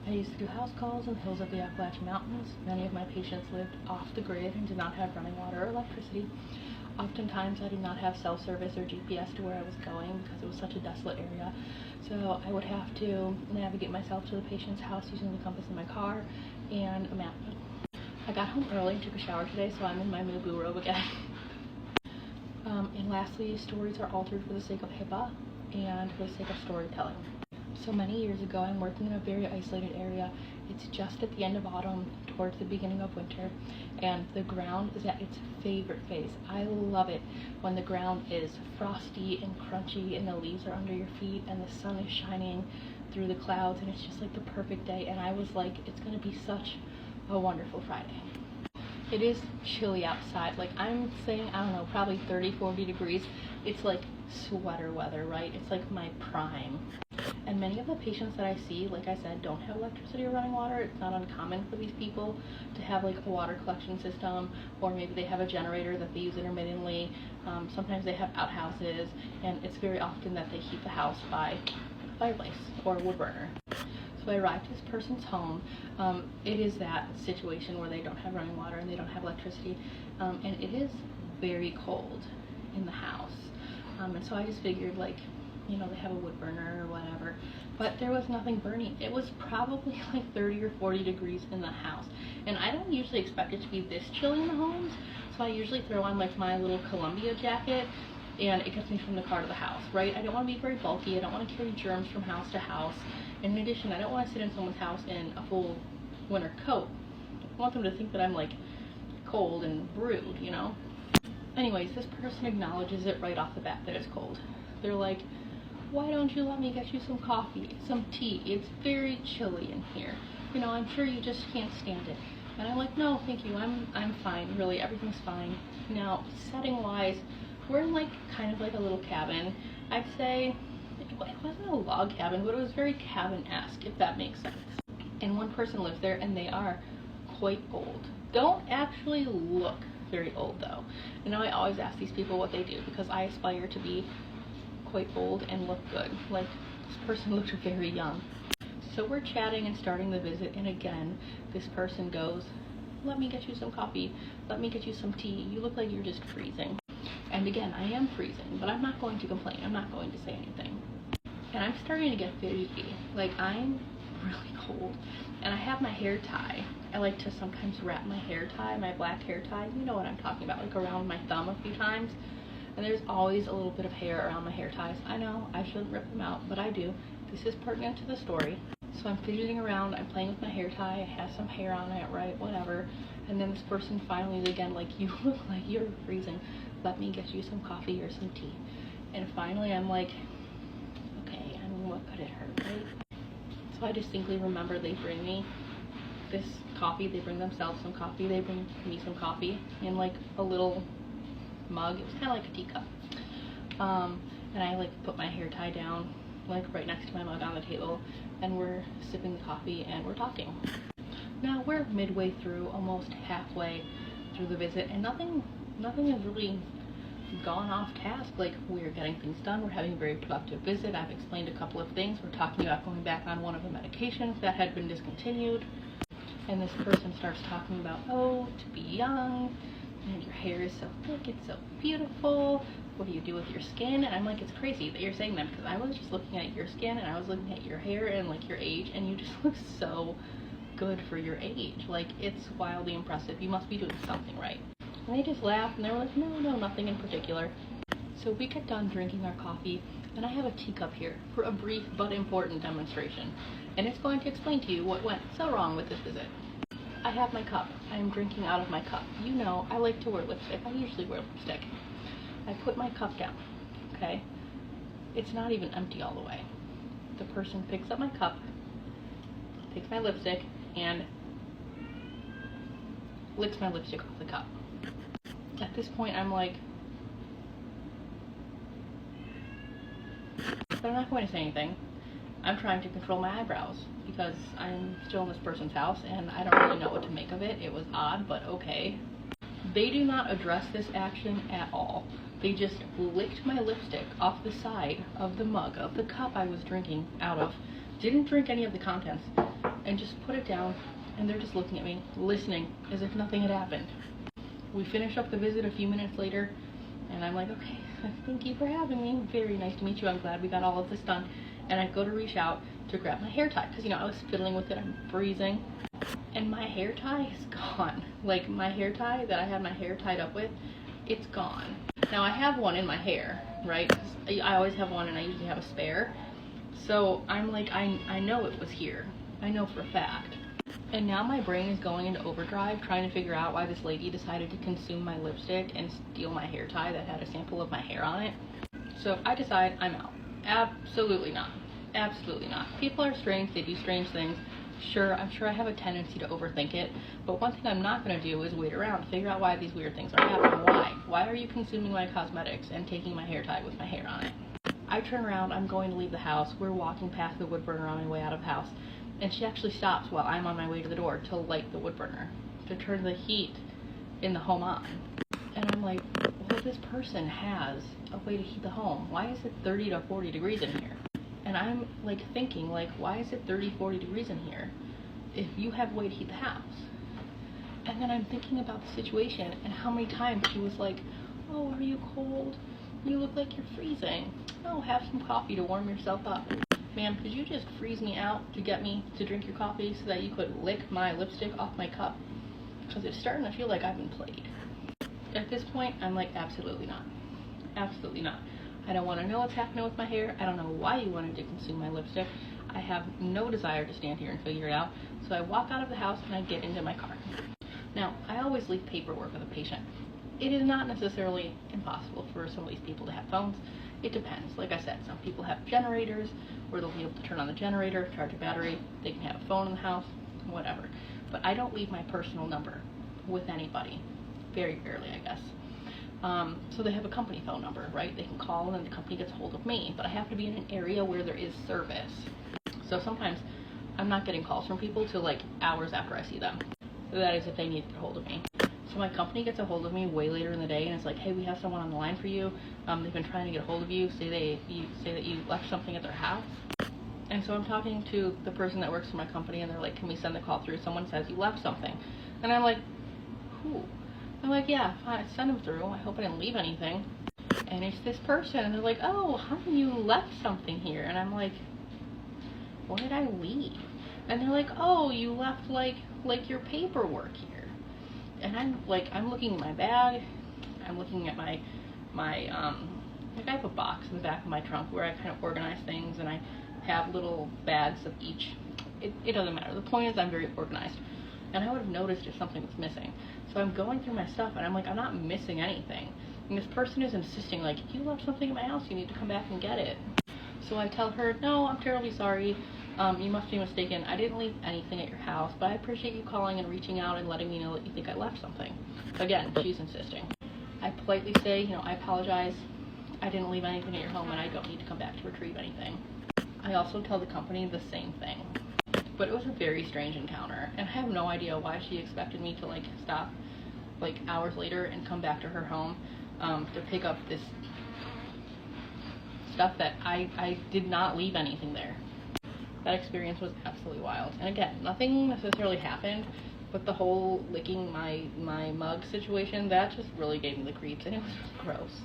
I used to do house calls in the hills of the Appalachian Mountains. Many of my patients lived off the grid and did not have running water or electricity. Oftentimes I did not have cell service or GPS to where I was going because it was such a desolate area. So I would have to navigate myself to the patient's house using the compass in my car and a map. I got home early and took a shower today, so I'm in my moo-boo robe again. And lastly, stories are altered for the sake of HIPAA and for the sake of storytelling. So many years ago, I'm working in a very isolated area. It's just at the end of autumn, towards the beginning of winter, and the ground is at its favorite phase. I love it when the ground is frosty and crunchy and the leaves are under your feet and the sun is shining through the clouds, and it's just like the perfect day. And I was like, it's gonna be such a wonderful Friday. It is chilly outside. Like, I'm saying, I don't know, probably 30-40 degrees. It's like sweater weather, right? It's like my prime. And many of the patients that I see, like I said, don't have electricity or running water. It's not uncommon for these people to have like a water collection system, or maybe they have a generator that they use intermittently. Sometimes they have outhouses, and it's very often that they heat the house by a fireplace or a wood burner. So I arrived at this person's home. It is that situation where they don't have running water and they don't have electricity, and it is very cold in the house. And so I just figured, like, you know, they have a wood burner or whatever, but there was nothing burning. It was probably like 30 or 40 degrees in the house, and I don't usually expect it to be this chilly in the homes, so I usually throw on like my little Columbia jacket, and it gets me from the car to the house, right? I don't want to be very bulky. I don't want to carry germs from house to house. And in addition, I don't want to sit in someone's house in a full winter coat. I want them to think that I'm like cold and brewed, you know? Anyways, this person acknowledges it right off the bat that it's cold. They're like, why don't you let me get you some coffee, some tea? It's very chilly in here. You know, I'm sure you just can't stand it. And I'm like, no, thank you. I'm fine. Really, everything's fine. Now, setting-wise, we're in like kind of like a little cabin. I'd say it wasn't a log cabin, but it was very cabin-esque, if that makes sense. And one person lives there, and they are quite old. Don't actually look very old though. And now I always ask these people what they do, because I aspire to be quite old and look good. Like, this person looked very young. So we're chatting and starting the visit, and again, this person goes, let me get you some coffee, let me get you some tea, you look like you're just freezing. And again, I am freezing, but I'm not going to complain. I'm not going to say anything. And I'm starting to get fidgety. Like, I'm really cold, and I have my hair tie. I like to sometimes wrap my hair tie, my black hair tie, you know what I'm talking about, like around my thumb a few times. And there's always a little bit of hair around my hair ties. I know, I shouldn't rip them out, but I do. This is pertinent to the story. So I'm fidgeting around, I'm playing with my hair tie, it has some hair on it, right, whatever. And then this person finally is again like, you look like you're freezing. Let me get you some coffee or some tea. And finally I'm like, okay, I mean, what could it hurt, right? So I distinctly remember they bring me this coffee, they bring themselves some coffee, they bring me some coffee in like a little mug. It was kind of like a teacup. And I like put my hair tie down like right next to my mug on the table, and we're sipping the coffee and we're talking. Now we're midway through, almost halfway through the visit, and nothing has really gone off task. Like, we're getting things done, we're having a very productive visit. I've explained a couple of things. We're talking about going back on one of the medications that had been discontinued, and this person starts talking about, oh, to be young, and your hair is so thick, it's so beautiful, what do you do with your skin? And I'm like, it's crazy that you're saying that, because I was just looking at your skin and I was looking at your hair and like your age, and you just look so good for your age. Like, it's wildly impressive. You must be doing something right. And they just laughed, and they were like, no, nothing in particular. So we get done drinking our coffee, and I have a teacup here for a brief but important demonstration, and it's going to explain to you what went so wrong with this visit. I have my cup. I am drinking out of my cup. You know, I like to wear lipstick. I usually wear lipstick. I put my cup down, okay? It's not even empty all the way. The person picks up my cup, takes my lipstick, and licks my lipstick off the cup. At this point, I'm like, but I'm not going to say anything. I'm trying to control my eyebrows because I'm still in this person's house and I don't really know what to make of it. It was odd, but okay. They do not address this action at all. They just licked my lipstick off the side of the mug, of the cup I was drinking out of. Didn't drink any of the contents. and just put it down, and they're just looking at me, listening, as if nothing had happened. We finish up the visit a few minutes later, and I'm like, okay, thank you for having me. Very nice to meet you. I'm glad we got all of this done. And I go to reach out to grab my hair tie, because, you know, I was fiddling with it. I'm freezing. And my hair tie is gone. Like, my hair tie that I had my hair tied up with, it's gone. Now, I have one in my hair, right? 'Cause I always have one, and I usually have a spare. So I'm like, I know it was here. I know for a fact. And now my brain is going into overdrive trying to figure out why this lady decided to consume my lipstick and steal my hair tie that had a sample of my hair on it. So I decide I'm out. Absolutely not. Absolutely not. People are strange. They do strange things. Sure, I'm sure I have a tendency to overthink it, but one thing I'm not going to do is wait around to figure out why these weird things are happening. Why? Why are you consuming my cosmetics and taking my hair tie with my hair on it? I turn around, I'm going to leave the house. We're walking past the wood burner on my way out of the house, and she actually stops while I'm on my way to the door to light the wood burner, to turn the heat in the home on. And I'm like, well, this person has a way to heat the home. Why is it 30 to 40 degrees in here? And I'm like thinking, like, why is it 30, 40 degrees in here if you have a way to heat the house? And then I'm thinking about the situation and how many times she was like, oh, are you cold? You look like you're freezing. Oh, have some coffee to warm yourself up. Ma'am, could you just freeze me out to get me to drink your coffee so that you could lick my lipstick off my cup? Because it's starting to feel like I've been played. At this point, I'm like, absolutely not. Absolutely not. I don't want to know what's happening with my hair. I don't know why you wanted to consume my lipstick. I have no desire to stand here and figure it out. So I walk out of the house and I get into my car. Now, I always leave paperwork with a patient. It is not necessarily impossible for some of these people to have phones. It depends. Like I said, some people have generators where they'll be able to turn on the generator, charge a battery, they can have a phone in the house, whatever. But I don't leave my personal number with anybody. Very rarely, I guess. So they have a company phone number, right? They can call and then the company gets a hold of me, but I have to be in an area where there is service. So sometimes I'm not getting calls from people till like hours after I see them. So that is if they need to get a hold of me. So my company gets a hold of me way later in the day and it's like, hey, we have someone on the line for you. They've been trying to get a hold of you. Say that you left something at their house. And so I'm talking to the person that works for my company and they're like, can we send the call through? Someone says you left something. And I'm like, who? I'm like, yeah, fine, send them through. I hope I didn't leave anything. And it's this person, and they're like, oh, honey, you left something here. And I'm like, what did I leave? And they're like, oh, you left like your paperwork here. And I'm like, I'm looking in my bag. I'm looking at my like I have a box in the back of my trunk where I kind of organize things, and I have little bags of each. It doesn't matter. The point is I'm very organized. And I would have noticed if something was missing. So I'm going through my stuff, and I'm like, I'm not missing anything. And this person is insisting, like, if you left something in my house, you need to come back and get it. So I tell her, no, I'm terribly sorry. You must be mistaken. I didn't leave anything at your house, but I appreciate you calling and reaching out and letting me know that you think I left something. Again, she's insisting. I politely say, you know, I apologize. I didn't leave anything at your home, and I don't need to come back to retrieve anything. I also tell the company the same thing. But it was a very strange encounter, and I have no idea why she expected me to, like, stop, like, hours later and come back to her home to pick up this stuff that I did not leave anything there. That experience was absolutely wild. And again, nothing necessarily happened, but the whole licking my mug situation, that just really gave me the creeps, and it was really gross.